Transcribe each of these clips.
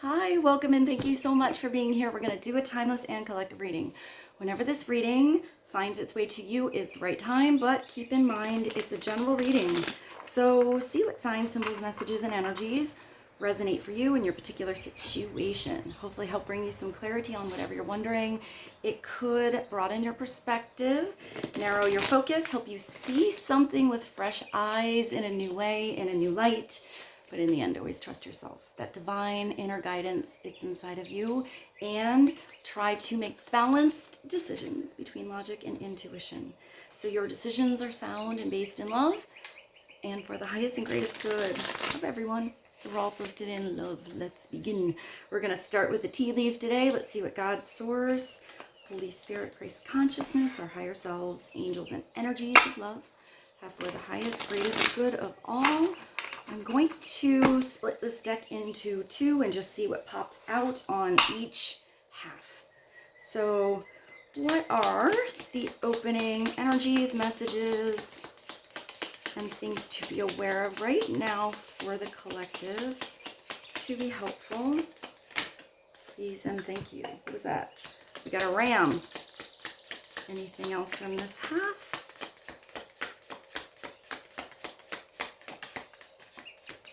Hi, welcome and thank you so much for being here. We're going to do a timeless and collective reading. Whenever this reading finds its way to you is the right time, but keep in mind it's a general reading. So see what signs, symbols, messages, and energies resonate for you in your particular situation. Hopefully help bring you some clarity on whatever you're wondering. It could broaden your perspective, narrow your focus, help you see something with fresh eyes in a new way, in a new light. But in the end, always trust yourself. That divine inner guidance, it's inside of you. And try to make balanced decisions between logic and intuition. So your decisions are sound and based in love and for the highest and greatest good of everyone. So we're all rooted in love. Let's begin. We're going to start with the tea leaf today. Let's see what God, Source, Holy Spirit, Christ Consciousness, our higher selves, angels, and energies of love have for the highest, greatest good of all. I'm going to split this deck into two and just see what pops out on each half. So what are the opening energies, messages, and things to be aware of right now for the collective to be helpful? Please and thank you. What was that? We got a ram. Anything else from this half?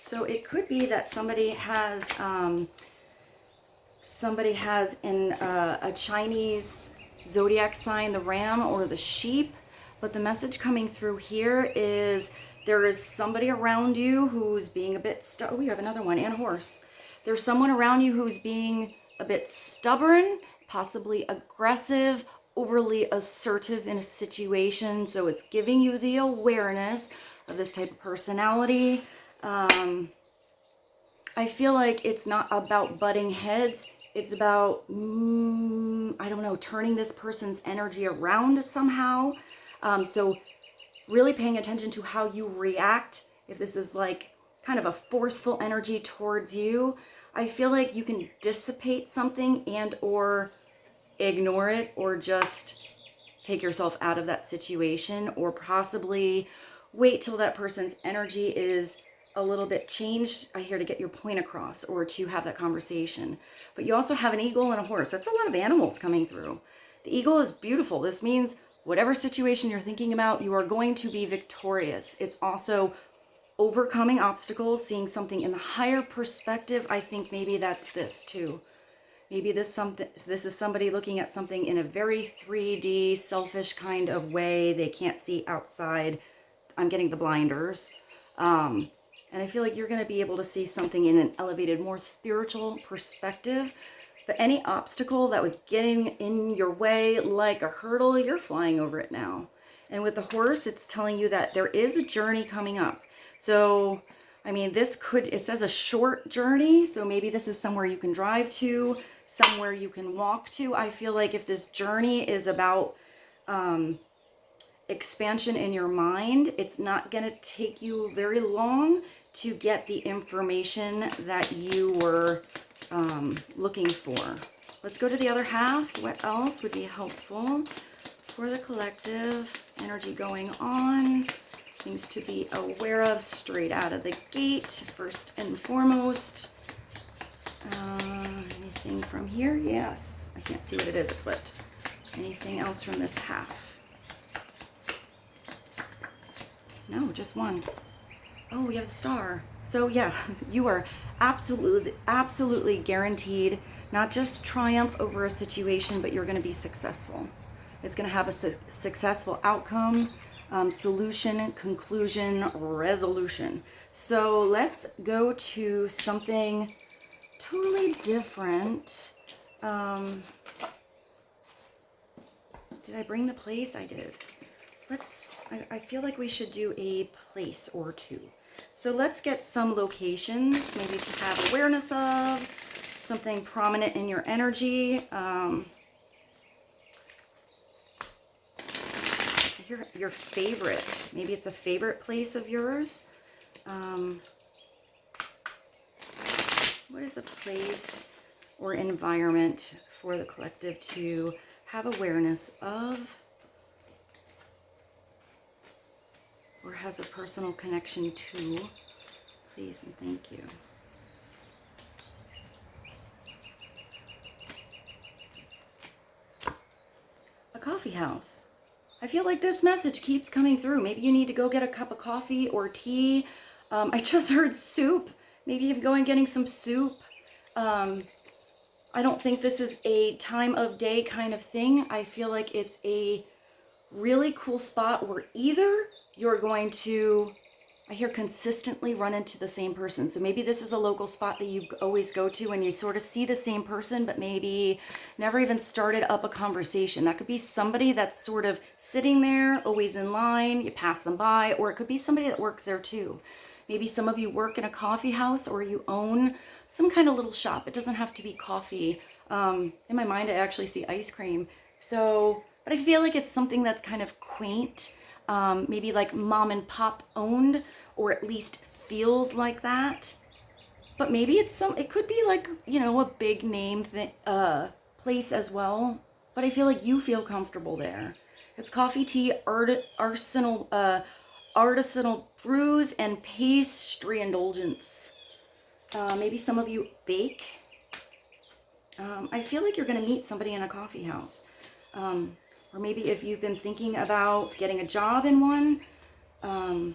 So it could be that somebody has in a Chinese zodiac sign the ram or the sheep, but the message coming through here is there is somebody around you who's being a bit oh, we have another one, and a horse. There's someone around you who's being a bit stubborn, possibly aggressive, overly assertive in a situation. So it's giving you the awareness of this type of personality. I feel like it's not about butting heads. It's about, I don't know, turning this person's energy around somehow. So really paying attention to how you react. If this is like kind of a forceful energy towards you, I feel like you can dissipate something and or ignore it, or just take yourself out of that situation, or possibly wait till that person's energy is a little bit changed. I hear to get your point across or to have that conversation. But you also have an eagle and a horse. That's a lot of animals coming through. The eagle is beautiful. This means whatever situation you're thinking about, you are going to be victorious. It's also overcoming obstacles, seeing something in the higher perspective. I think maybe that's this too. Maybe this is somebody looking at something in a very 3D, selfish kind of way. They can't see outside. I'm getting the blinders. And I feel like you're going to be able to see something in an elevated, more spiritual perspective. But any obstacle that was getting in your way, like a hurdle, you're flying over it now. And with the horse, it's telling you that there is a journey coming up. So, I mean, it says a short journey. So maybe this is somewhere you can drive to, somewhere you can walk to. I feel like if this journey is about expansion in your mind, it's not going to take you very long to get the information that you were looking for. Let's go to the other half. What else would be helpful for the collective energy going on? Things to be aware of straight out of the gate, first and foremost. Anything from here? Yes. I can't see what it is. It flipped. Anything else from this half? No, just one. Oh, we have the star. So yeah, you are absolutely guaranteed not just triumph over a situation, but you're going to be successful. It's going to have a successful outcome, solution, conclusion, resolution. So let's go to something totally different. Did I bring the place? I did. I feel like we should do a place or two. So let's get some locations, maybe to have awareness of, something prominent in your energy. Your favorite, maybe it's a favorite place of yours. What is a place or environment for the collective to have awareness of, or has a personal connection to? Please and thank you. coffee house. I feel like this message keeps coming through. Maybe you need to go get a cup of coffee or tea. I just heard soup. Maybe you go and getting some soup. I don't think this is a time of day kind of thing. I feel like it's a really cool spot where either you're going to, I hear, consistently run into the same person. So maybe this is a local spot that you always go to and you sort of see the same person, but maybe never even started up a conversation. That could be somebody that's sort of sitting there, always in line, you pass them by, or it could be somebody that works there too. Maybe some of you work in a coffee house or you own some kind of little shop. It doesn't have to be coffee. In my mind, I actually see ice cream. So, but I feel like it's something that's kind of quaint, maybe like mom and pop owned, or at least feels like that. But maybe it's it could be like, you know, a big name place as well. But I feel like you feel comfortable there. It's coffee, tea, artisanal brews, and pastry indulgence. Maybe some of you bake. I feel like you're going to meet somebody in a coffee house. Or maybe if you've been thinking about getting a job in one. I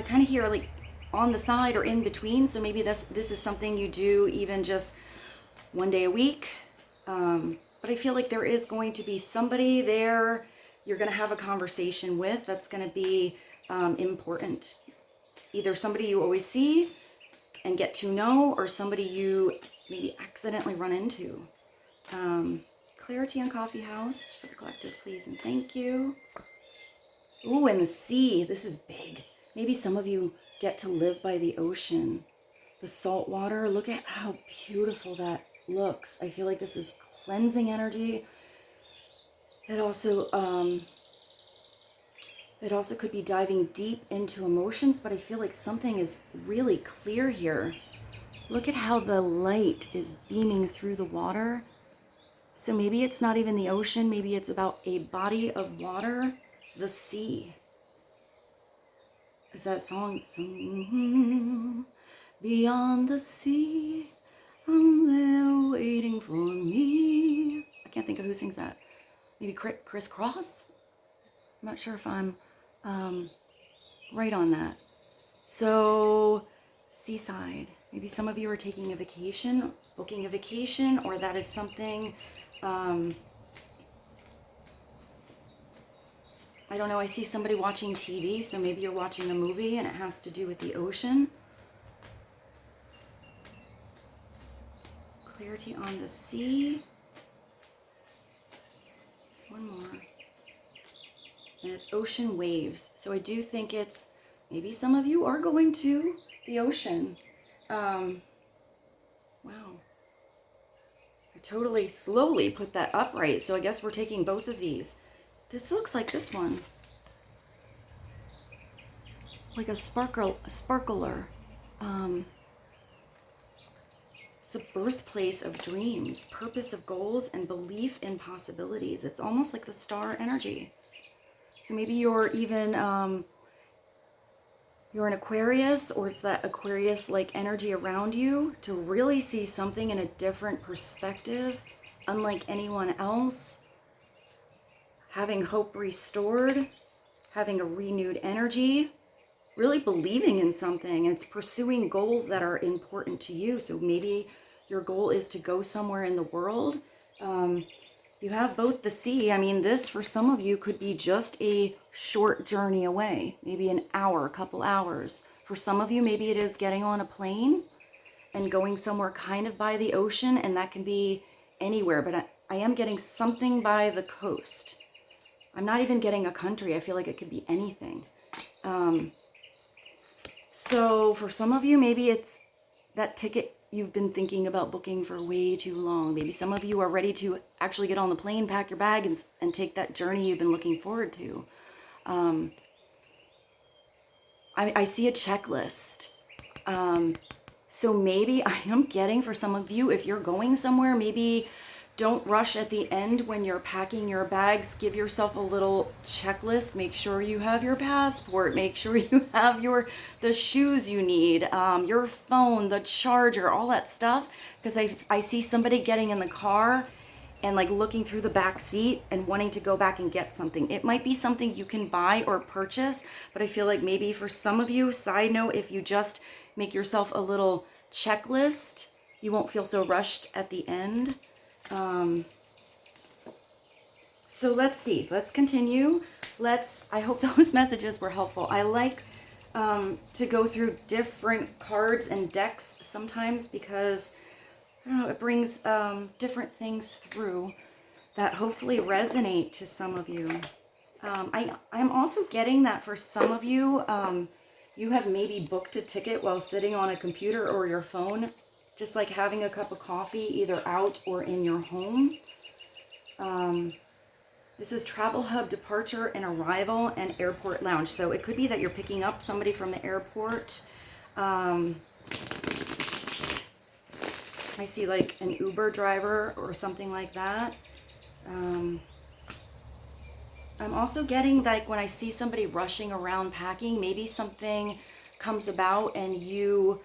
kind of hear like on the side or in between. So maybe this is something you do even just one day a week. But I feel like there is going to be somebody there you're going to have a conversation with that's going to be important. Either somebody you always see and get to know, or somebody you maybe accidentally run into. Clarity on coffee house for the collective, please and thank you. Ooh, and the sea. This is big. Maybe some of you get to live by the ocean. The salt water. Look at how beautiful that looks. I feel like this is cleansing energy. It also could be diving deep into emotions, but I feel like something is really clear here. Look at how the light is beaming through the water. So maybe it's not even the ocean, maybe it's about a body of water, the sea. Is that song? Beyond the sea, I'm there waiting for me. I can't think of who sings that. Maybe Criss Cross? I'm not sure if I'm right on that. So, seaside. Maybe some of you are taking a vacation, booking a vacation, or that is something, I don't know, I see somebody watching TV, so maybe you're watching a movie and it has to do with the ocean. Clarity on the sea. One more. And it's ocean waves. So I do think it's, maybe some of you are going to the ocean. Wow. I totally slowly put that upright. So I guess we're taking both of these. This looks like this one. Like a sparkler. It's a birthplace of dreams, purpose of goals, and belief in possibilities. It's almost like the star energy. So maybe you're even, you're an Aquarius, or it's that Aquarius-like energy around you to really see something in a different perspective, unlike anyone else. Having hope restored, having a renewed energy, really believing in something. It's pursuing goals that are important to you. So maybe your goal is to go somewhere in the world. You have both the sea. I mean, this for some of you could be just a short journey away, maybe an hour, a couple hours. For some of you, maybe it is getting on a plane and going somewhere kind of by the ocean, and that can be anywhere, but I am getting something by the coast. I'm not even getting a country. I feel like it could be anything. So for some of you, maybe it's that ticket you've been thinking about booking for way too long. Maybe some of you are ready to actually get on the plane, pack your bag, and take that journey you've been looking forward to. I see a checklist. So maybe I am getting, for some of you, if you're going somewhere, maybe don't rush at the end when you're packing your bags. Give yourself a little checklist. Make sure you have your passport. Make sure you have the shoes you need, your phone, the charger, all that stuff. Because I see somebody getting in the car and like looking through the back seat and wanting to go back and get something. It might be something you can buy or purchase, but I feel like maybe for some of you, side note, if you just make yourself a little checklist, you won't feel so rushed at the end. So let's see, let's continue. I hope those messages were helpful. I like to go through different cards and decks sometimes because, I don't know, it brings different things through that hopefully resonate to some of you. I'm also getting that for some of you, you have maybe booked a ticket while sitting on a computer or your phone, just like having a cup of coffee either out or in your home. This is Travel Hub Departure and Arrival and Airport Lounge. So it could be that you're picking up somebody from the airport. I see like an Uber driver or something like that. I'm also getting like when I see somebody rushing around packing, maybe something comes about and you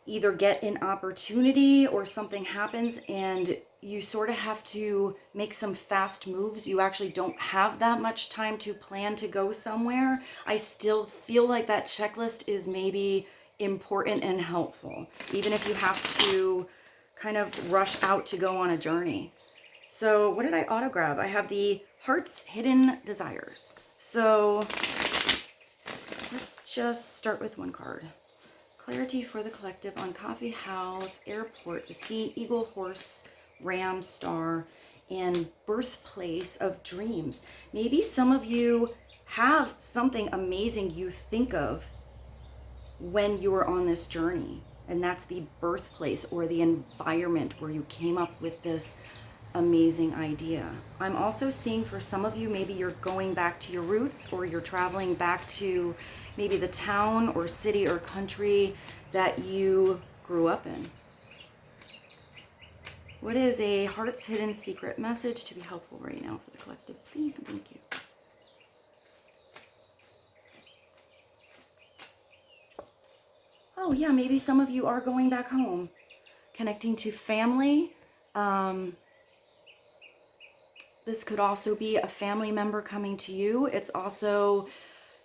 either get an opportunity or something happens and you sort of have to make some fast moves. You actually don't have that much time to plan to go somewhere. I still feel like that checklist is maybe important and helpful, even if you have to kind of rush out to go on a journey. So what did I auto grab? I have the Heart's Hidden Desires. So let's just start with one card. Clarity for the collective on Coffee House, Airport, the Sea, Eagle, Horse, Ram, Star, and Birthplace of Dreams. Maybe some of you have something amazing you think of when you are on this journey, and that's the birthplace or the environment where you came up with this amazing idea. I'm also seeing for some of you, maybe you're going back to your roots or you're traveling back to maybe the town or city or country that you grew up in. What is a Heart's Hidden Secret message to be helpful right now for the collective? Please and thank you. Oh yeah, maybe some of you are going back home, connecting to family. This could also be a family member coming to you. It's also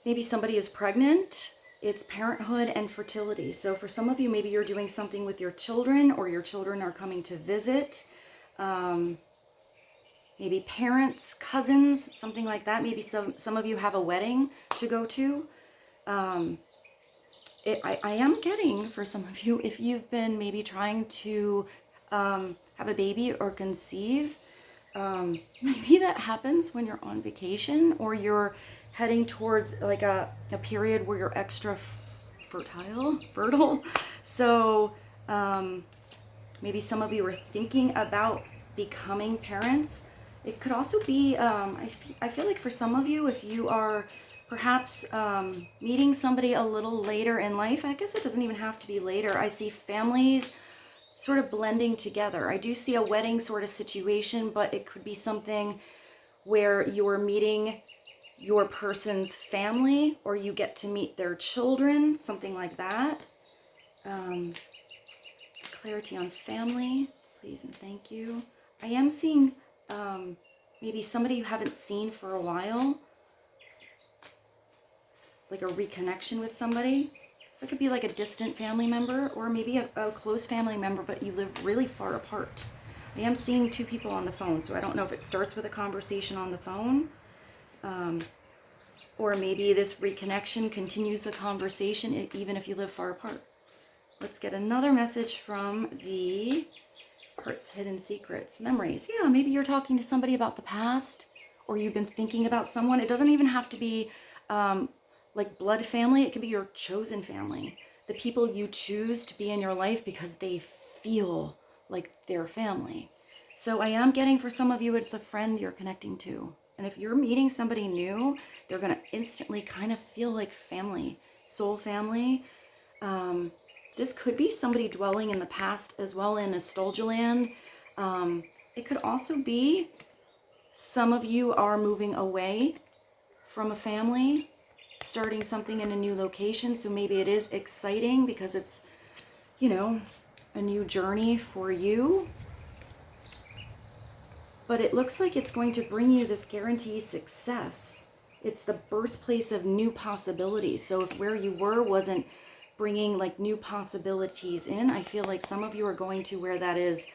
maybe somebody is pregnant. It's parenthood and fertility. So for some of you, maybe you're doing something with your children or your children are coming to visit. Maybe parents, cousins, something like that. Maybe some of you have a wedding to go to. I am getting for some of you, if you've been maybe trying to have a baby or conceive, maybe that happens when you're on vacation or you're heading towards like a period where you're extra fertile. So maybe some of you are thinking about becoming parents. It could also be, I feel like for some of you, if you are perhaps meeting somebody a little later in life, I guess it doesn't even have to be later. I see families sort of blending together. I do see a wedding sort of situation, but it could be something where you're meeting your person's family or you get to meet their children, something like that. Clarity on family, please and thank you. I am seeing maybe somebody you haven't seen for a while, like a reconnection with somebody. So it could be like a distant family member or maybe a close family member, but you live really far apart. I am seeing two people on the phone, so I don't know if it starts with a conversation on the phone, or maybe this reconnection continues the conversation even if you live far apart. Let's get another message from the Heart's Hidden Secrets. Memories. Yeah, maybe you're talking to somebody about the past or you've been thinking about someone. It doesn't even have to be like blood family. It could be your chosen family. The people you choose to be in your life because they feel like they're family. So I am getting for some of you, it's a friend you're connecting to. And if you're meeting somebody new, they're going to instantly kind of feel like family, soul family. This could be somebody dwelling in the past as well in nostalgia land. It could also be some of you are moving away from a family, starting something in a new location. So maybe it is exciting because it's, you know, a new journey for you. But it looks like it's going to bring you this guaranteed success. It's the birthplace of new possibilities. So if where you were wasn't bringing like new possibilities in, I feel like some of you are going to where that is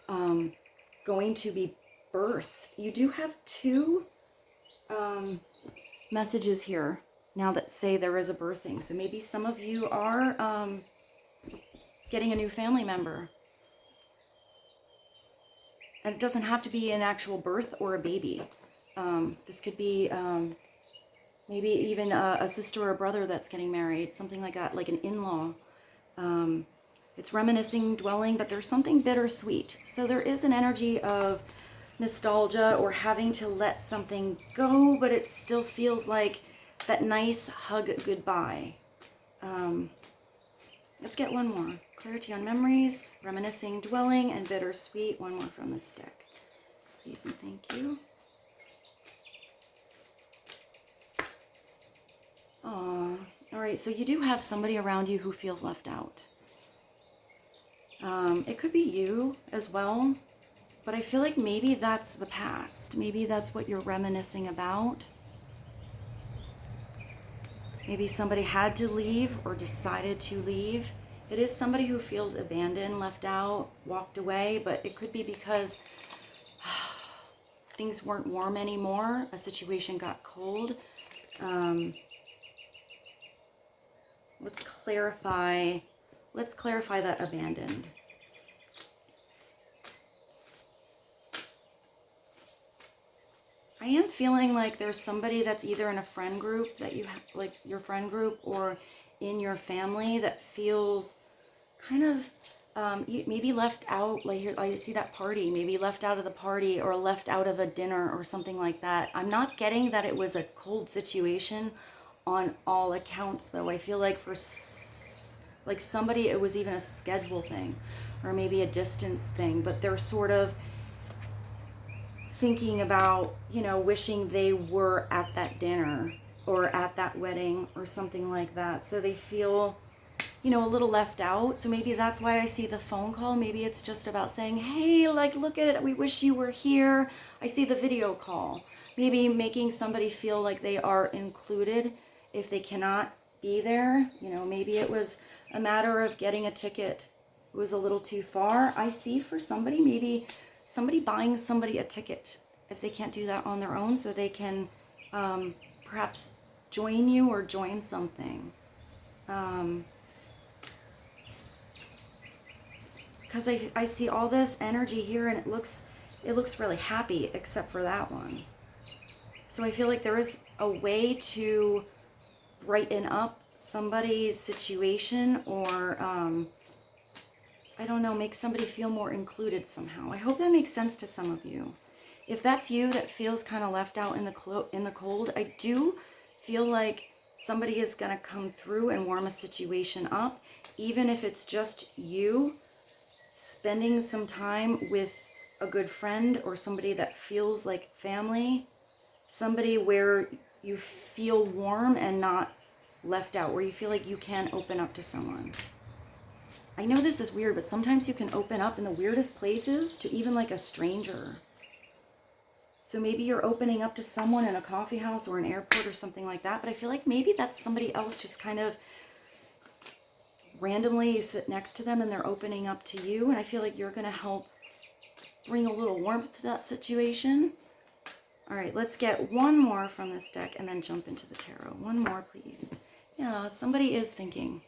going to be birthed. You do have two messages here now that say there is a birthing. So maybe some of you are getting a new family member. And it doesn't have to be an actual birth or a baby. This could be maybe even a sister or a brother that's getting married, something like that, like an in-law. It's reminiscing, dwelling, but there's something bittersweet. So there is an energy of nostalgia or having to let something go, but it still feels like that nice hug goodbye. Let's get one more. Clarity on memories, reminiscing, dwelling, and bittersweet. One more from this deck. Please and thank you. Aw. All right, so you do have somebody around you who feels left out. It could be you as well, but I feel like maybe that's the past. Maybe that's what you're reminiscing about. Maybe somebody had to leave or decided to leave. It is somebody who feels abandoned, left out, walked away, but it could be because things weren't warm anymore. A situation got cold. Let's clarify that abandoned. I am feeling like there's somebody that's either in a friend group that you have, like your friend group, or in your family that feels kind of maybe left out. Like here, I see that party, maybe left out of the party or left out of a dinner or something like that. I'm not getting that it was a cold situation on all accounts, though. I feel like for like somebody, it was even a schedule thing or maybe a distance thing, but they're sort of thinking about, you know, wishing they were at that dinner or at that wedding or something like that. So they feel, you know, a little left out. So maybe that's why I see the phone call. Maybe it's just about saying, hey, like, look at it. We wish you were here. I see the video call. Maybe making somebody feel like they are included if they cannot be there. You know, maybe it was a matter of getting a ticket. It was a little too far. I see for somebody, maybe somebody buying somebody a ticket if they can't do that on their own, so they can perhaps join you or join something. Because I see all this energy here, and it looks really happy, except for that one. So I feel like there is a way to brighten up somebody's situation, or I don't know, make somebody feel more included somehow. I hope that makes sense to some of you. If that's you that feels kind of left out in the cold, I do feel like somebody is going to come through and warm a situation up, even if it's just you spending some time with a good friend or somebody that feels like family, somebody where you feel warm and not left out, where you feel like you can open up to someone. I know this is weird, but sometimes you can open up in the weirdest places to even like a stranger. So maybe you're opening up to someone in a coffee house or an airport or something like that, but I feel like maybe that's somebody else just kind of randomly you sit next to them and they're opening up to you, and I feel like you're going to help bring a little warmth to that situation. All right, let's get one more from this deck and then jump into the tarot. One more, please. Yeah, somebody is thinking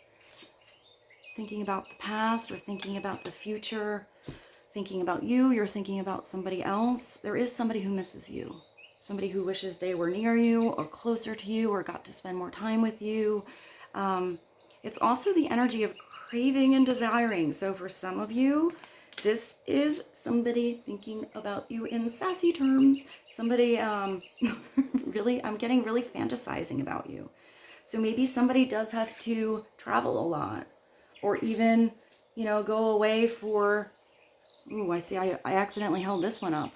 about the past or thinking about the future, thinking about you. You're thinking about somebody else. There is somebody who misses you, somebody who wishes they were near you or closer to you or got to spend more time with you. It's also the energy of craving and desiring. So for some of you, this is somebody thinking about you in sassy terms. Somebody really, I'm getting really fantasizing about you. So maybe somebody does have to travel a lot, or even, you know, go away for Ooh, I see. I accidentally held this one up.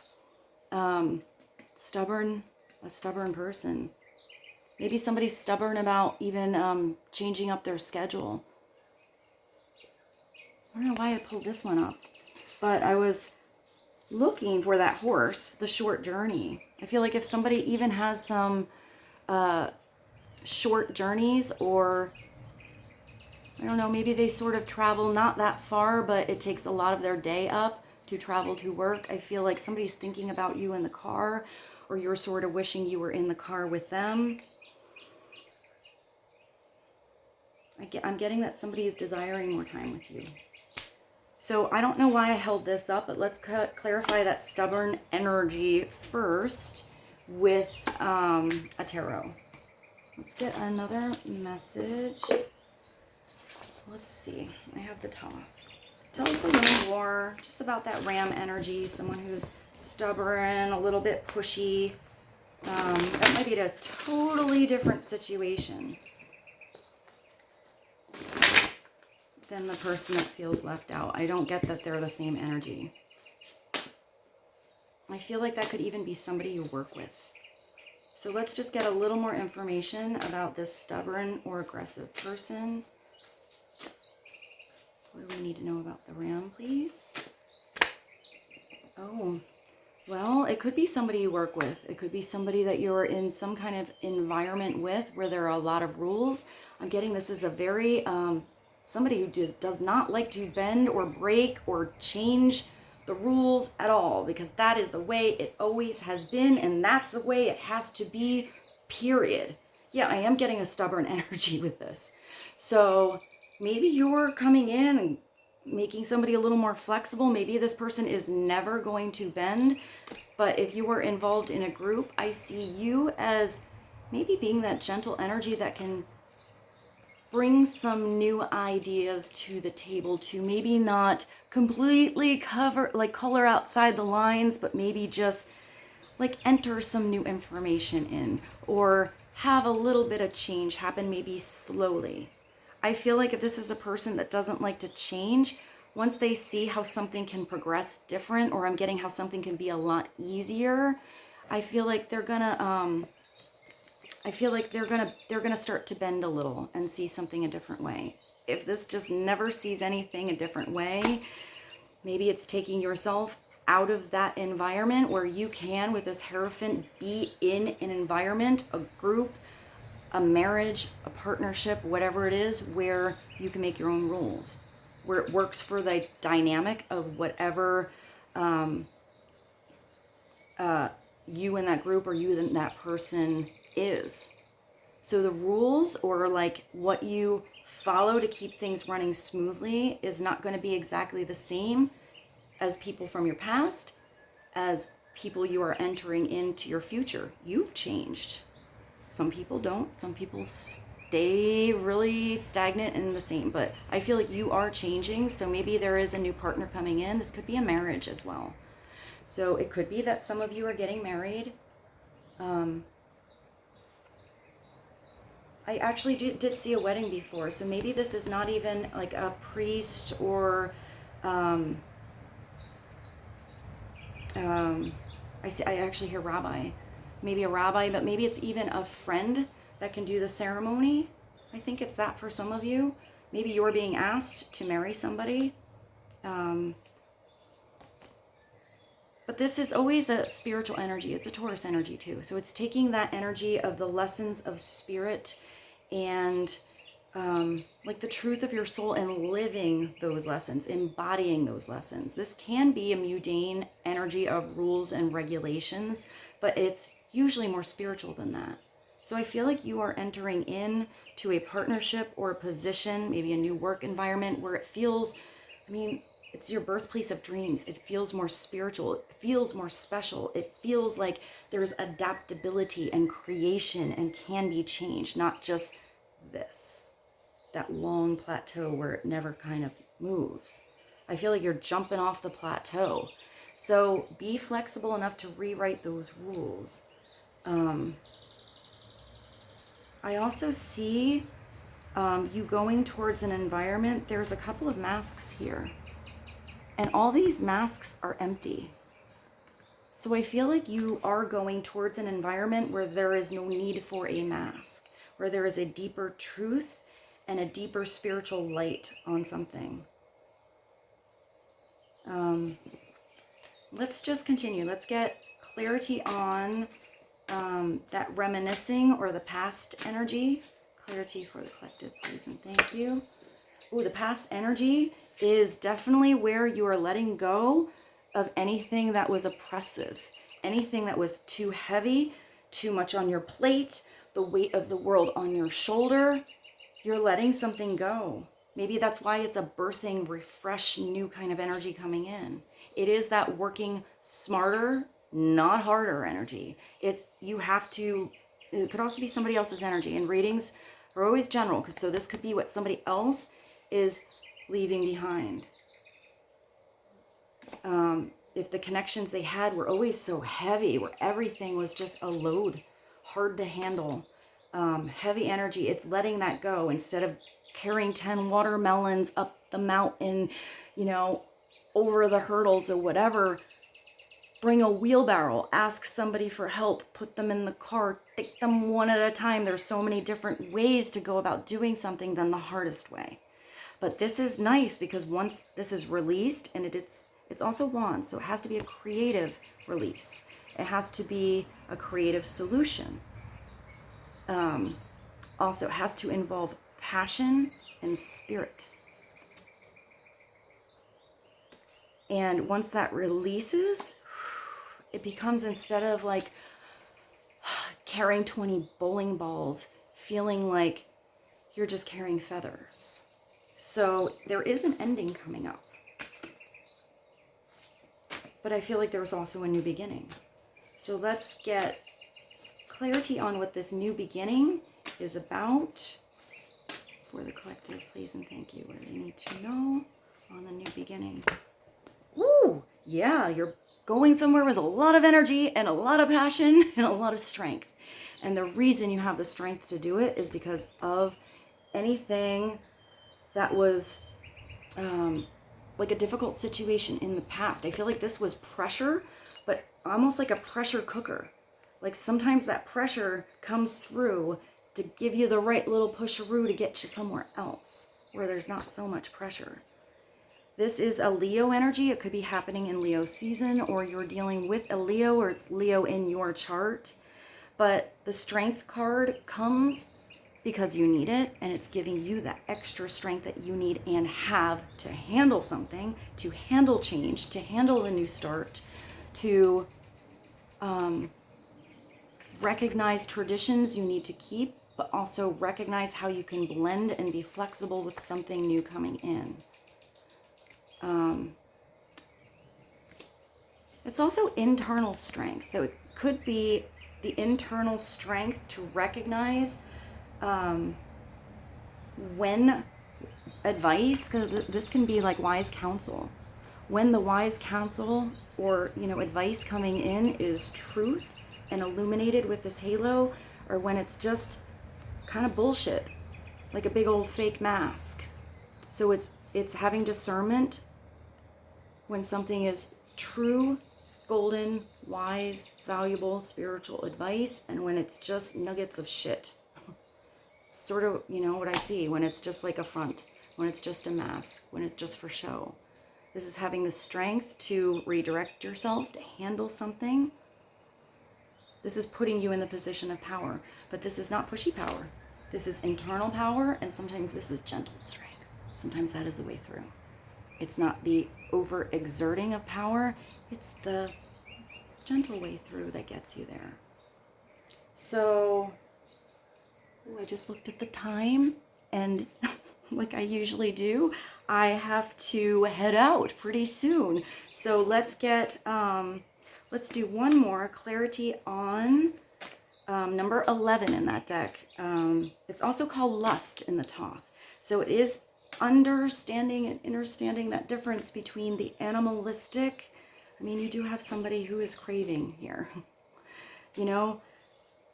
Stubborn, a stubborn person. Maybe somebody's stubborn about even changing up their schedule. I don't know why I pulled this one up, but I was looking for that horse, the short journey. I feel like if somebody even has some short journeys, or I don't know, maybe they sort of travel not that far, but it takes a lot of their day up to travel to work. I feel like somebody's thinking about you in the car, or you're sort of wishing you were in the car with them. I'm getting that somebody is desiring more time with you. So I don't know why I held this up, but let's clarify that stubborn energy first with a tarot. Let's get another message. Let's see. I have the top. Tell us a little more just about that ram energy, someone who's stubborn, a little bit pushy. That might be a totally different situation than the person that feels left out. I don't get that they're the same energy. I feel like that could even be somebody you work with. So let's just get a little more information about this stubborn or aggressive person. What do we need to know about the ram, please? Oh, well, it could be somebody you work with. It could be somebody that you're in some kind of environment with where there are a lot of rules. I'm getting this is a very, somebody who just does not like to bend or break or change the rules at all, because that is the way it always has been, and that's the way it has to be, period. Yeah, I am getting a stubborn energy with this. So maybe you're coming in and making somebody a little more flexible. Maybe this person is never going to bend, but if you were involved in a group, I see you as maybe being that gentle energy that can bring some new ideas to the table, to maybe not completely color outside the lines, but maybe just like enter some new information in, or have a little bit of change happen, maybe slowly. I feel like if this is a person that doesn't like to change, once they see how something can progress different, or I'm getting how something can be a lot easier, I feel like they're gonna they're gonna start to bend a little and see something a different way. If this just never sees anything a different way, maybe it's taking yourself out of that environment where you can, with this Hierophant, be in an environment, a group, a marriage, a partnership, whatever it is, where you can make your own rules, where it works for the dynamic of whatever you in that group or you in that person is. So the rules, or like what you follow to keep things running smoothly, is not going to be exactly the same as people from your past, as people you are entering into your future. You've changed. Some people don't. Some people stay really stagnant and the same, but I feel like you are changing. So maybe there is a new partner coming in. This could be a marriage as well. So it could be that some of you are getting married. I actually did see a wedding before, so maybe this is not even like a priest or I actually hear rabbi. Maybe a rabbi, but maybe it's even a friend that can do the ceremony. I think it's that for some of you. Maybe you're being asked to marry somebody. But this is always a spiritual energy. It's a Taurus energy too. So it's taking that energy of the lessons of spirit and like the truth of your soul and living those lessons, embodying those lessons. This can be a mundane energy of rules and regulations, but it's usually more spiritual than that. So I feel like you are entering in to a partnership or a position, maybe a new work environment where it feels, I mean, it's your birthplace of dreams. It feels more spiritual. It feels more special. It feels like there's adaptability and creation and can be changed, not just this, that long plateau where it never kind of moves. I feel like you're jumping off the plateau. So be flexible enough to rewrite those rules. I also see you going towards an environment. There's a couple of masks here. And all these masks are empty. So I feel like you are going towards an environment where there is no need for a mask, where there is a deeper truth and a deeper spiritual light on something. Let's just continue. Let's get clarity on that reminiscing or the past energy. Clarity for the collective, please, and thank you. Oh, the past energy is definitely where you are letting go of anything that was oppressive, anything that was too heavy, too much on your plate, the weight of the world on your shoulder. You're letting something go. Maybe that's why it's a birthing, refresh, new kind of energy coming in. It is that working smarter, not harder energy. It's, you have to, it could also be somebody else's energy. And readings are always general, because so this could be what somebody else is leaving behind. If the connections they had were always so heavy, where everything was just a load, hard to handle, heavy energy, it's letting that go. Instead of carrying 10 watermelons up the mountain, you know, over the hurdles or whatever, bring a wheelbarrow, ask somebody for help, put them in the car, take them one at a time. There's so many different ways to go about doing something than the hardest way. But this is nice because once this is released, and it's also wands, so it has to be a creative release. It has to be a creative solution. Also, it has to involve passion and spirit. And once that releases, it becomes, instead of like carrying 20 bowling balls, feeling like you're just carrying feathers. So there is an ending coming up. But I feel like there was also a new beginning. So let's get clarity on what this new beginning is about for the collective, please and thank you. What do they need to know on the new beginning? Woo! Yeah, you're going somewhere with a lot of energy and a lot of passion and a lot of strength. And the reason you have the strength to do it is because of anything that was like a difficult situation in the past. I feel like this was pressure, but almost like a pressure cooker. Like sometimes that pressure comes through to give you the right little pusheroo to get you somewhere else where there's not so much pressure. This is a Leo energy. It could be happening in Leo season, or you're dealing with a Leo, or it's Leo in your chart. But the strength card comes because you need it, and it's giving you that extra strength that you need and have to handle something, to handle change, to handle a new start, to recognize traditions you need to keep, but also recognize how you can blend and be flexible with something new coming in. It's also internal strength. So it could be the internal strength to recognize when advice, because this can be like wise counsel, when the wise counsel or, you know, advice coming in is truth and illuminated with this halo, or when it's just kind of bullshit, like a big old fake mask. So it's having discernment when something is true, golden, wise, valuable, spiritual advice, and when it's just nuggets of shit. Sort of, you know, what I see, when it's just like a front, when it's just a mask, when it's just for show. This is having the strength to redirect yourself, to handle something. This is putting you in the position of power, but this is not pushy power. This is internal power, and sometimes this is gentle strength. Sometimes that is the way through. It's not the overexerting of power, it's the gentle way through that gets you there. So, I just looked at the time, and like I usually do, I have to head out pretty soon. So let's get, let's do one more clarity on number 11 in that deck. It's also called Lust in the Thoth. So it is understanding and understanding that difference between the animalistic. I mean, you do have somebody who is craving here. You know,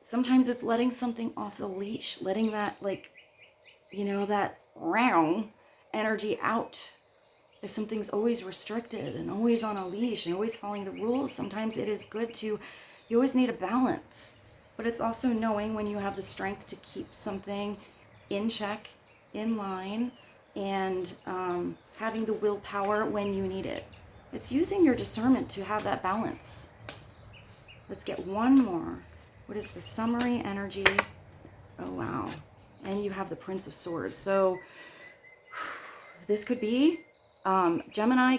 sometimes it's letting something off the leash, letting that, like, you know, that round energy out If something's always restricted and always on a leash and always following the rules, sometimes it is good to, you always need a balance. But it's also knowing when you have the strength to keep something in check, in line, and having the willpower when you need it. It's using your discernment to have that balance. Let's get one more. What is the summary energy? Oh, wow. And you have the Prince of Swords. So this could be Gemini,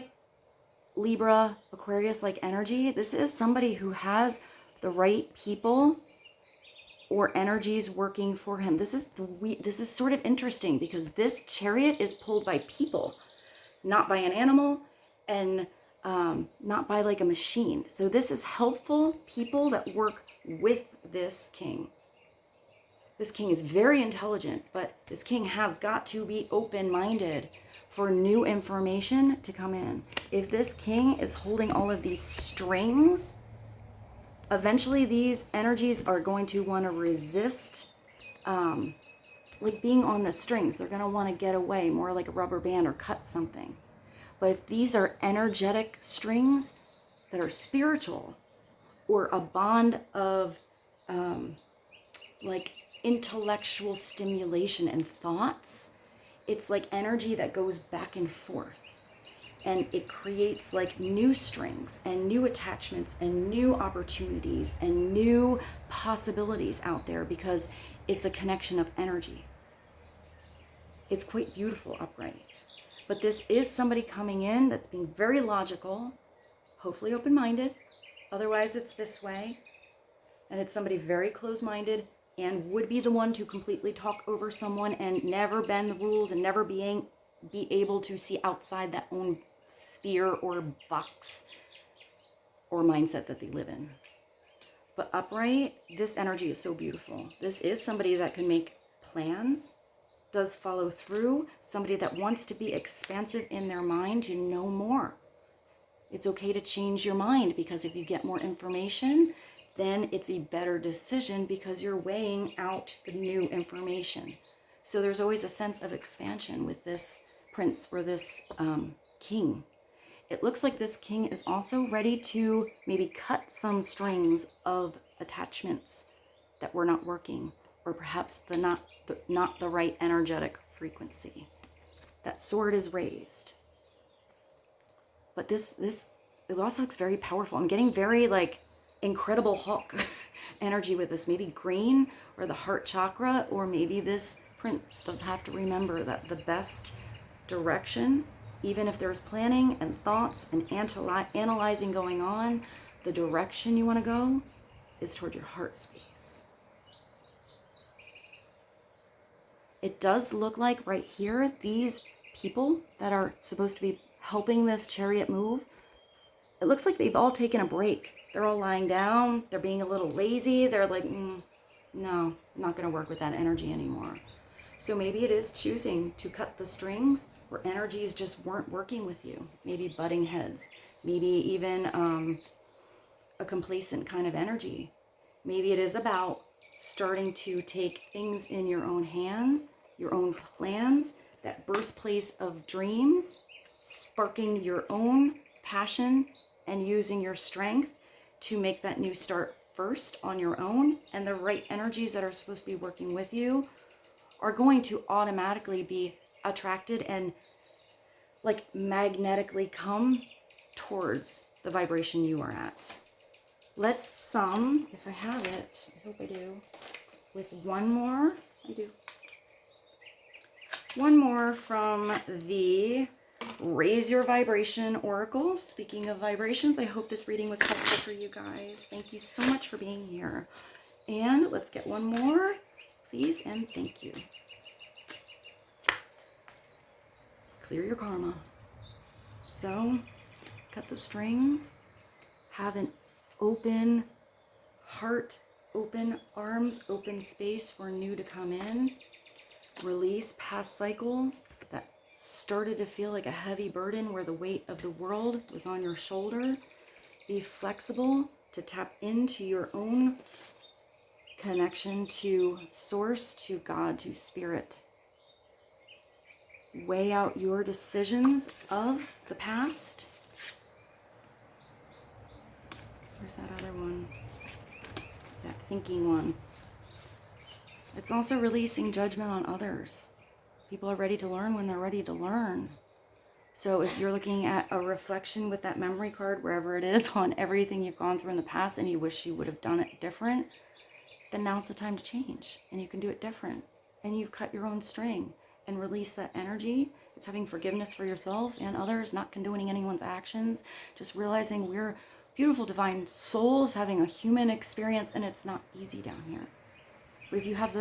Libra, Aquarius-like energy. This is somebody who has the right people or energies working for him. This is sort of interesting because this chariot is pulled by people, not by an animal, and not by like a machine. So this is helpful people that work with this king. This king is very intelligent, but this king has got to be open-minded for new information to come in. If this king is holding all of these strings, eventually these energies are going to want to resist like being on the strings. They're going to want to get away, more like a rubber band, or cut something. But if these are energetic strings that are spiritual, or a bond of like intellectual stimulation and thoughts, it's like energy that goes back and forth. And it creates like new strings and new attachments and new opportunities and new possibilities out there because it's a connection of energy. It's quite beautiful upright. But this is somebody coming in that's being very logical, hopefully open-minded. Otherwise, it's this way. And it's somebody very close-minded and would be the one to completely talk over someone and never bend the rules and never be able to see outside that own sphere or box or mindset that they live in. But upright, this energy is so beautiful. This is somebody that can make plans, does follow through, somebody that wants to be expansive in their mind to know more. It's okay to change your mind because if you get more information, then it's a better decision because you're weighing out the new information. So there's always a sense of expansion with this prince or this king. It looks like this king is also ready to maybe cut some strings of attachments that were not working, or perhaps not the right energetic frequency. That sword is raised. But this it also looks very powerful. I'm getting very like Incredible Hulk energy with this. Maybe green or the heart chakra, or maybe this prince does have to remember that the best direction, even if there's planning and thoughts and analyzing going on, the direction you want to go is toward your heart space. It does look like right here, these people that are supposed to be helping this chariot move, it looks like they've all taken a break. They're all lying down. They're being a little lazy. They're like, no, I'm not going to work with that energy anymore. So maybe it is choosing to cut the strings where energies just weren't working with you. Maybe butting heads. Maybe even a complacent kind of energy. Maybe it is about starting to take things in your own hands, your own plans, that birthplace of dreams, sparking your own passion and using your strength to make that new start first on your own. And the right energies that are supposed to be working with you are going to automatically be attracted and like magnetically come towards the vibration you are at. Let's sum, if I have it, I hope I do, with one more. I do. One more from the Raise Your Vibration Oracle. Speaking of vibrations, I hope this reading was helpful for you guys. Thank you so much for being here. And let's get one more, please, and thank you. Clear your karma. So, cut the strings. Have an open heart, open arms, open space for new to come in. Release past cycles that started to feel like a heavy burden where the weight of the world was on your shoulder. Be flexible to tap into your own connection to source, to God, to spirit. weigh out your decisions of the past. Where's that other one? That thinking one. It's also releasing judgment on others. People are ready to learn when they're ready to learn. So if you're looking at a reflection with that memory card, wherever it is, on everything you've gone through in the past and you wish you would have done it different, then now's the time to change and you can do it different. And you've cut your own string and release that energy. It's having forgiveness for yourself and others, not condoning anyone's actions, just realizing we're beautiful divine souls having a human experience, and it's not easy down here. But if you have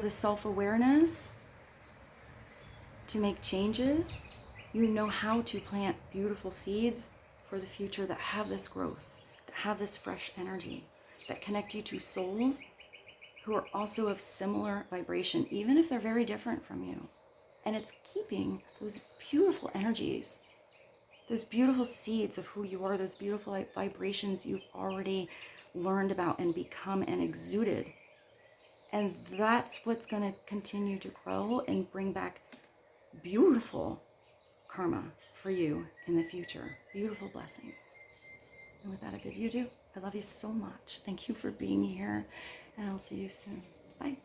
the self-awareness to make changes, you know how to plant beautiful seeds for the future that have this growth, that have this fresh energy, that connect you to souls who are also of similar vibration, even if they're very different from you. And it's keeping those beautiful energies, those beautiful seeds of who you are, those beautiful vibrations you've already learned about and become and exuded. And that's what's going to continue to grow and bring back beautiful karma for you in the future. Beautiful blessings. And with that, I bid you adieu. I love you so much. Thank you for being here, and I'll see you soon. Bye.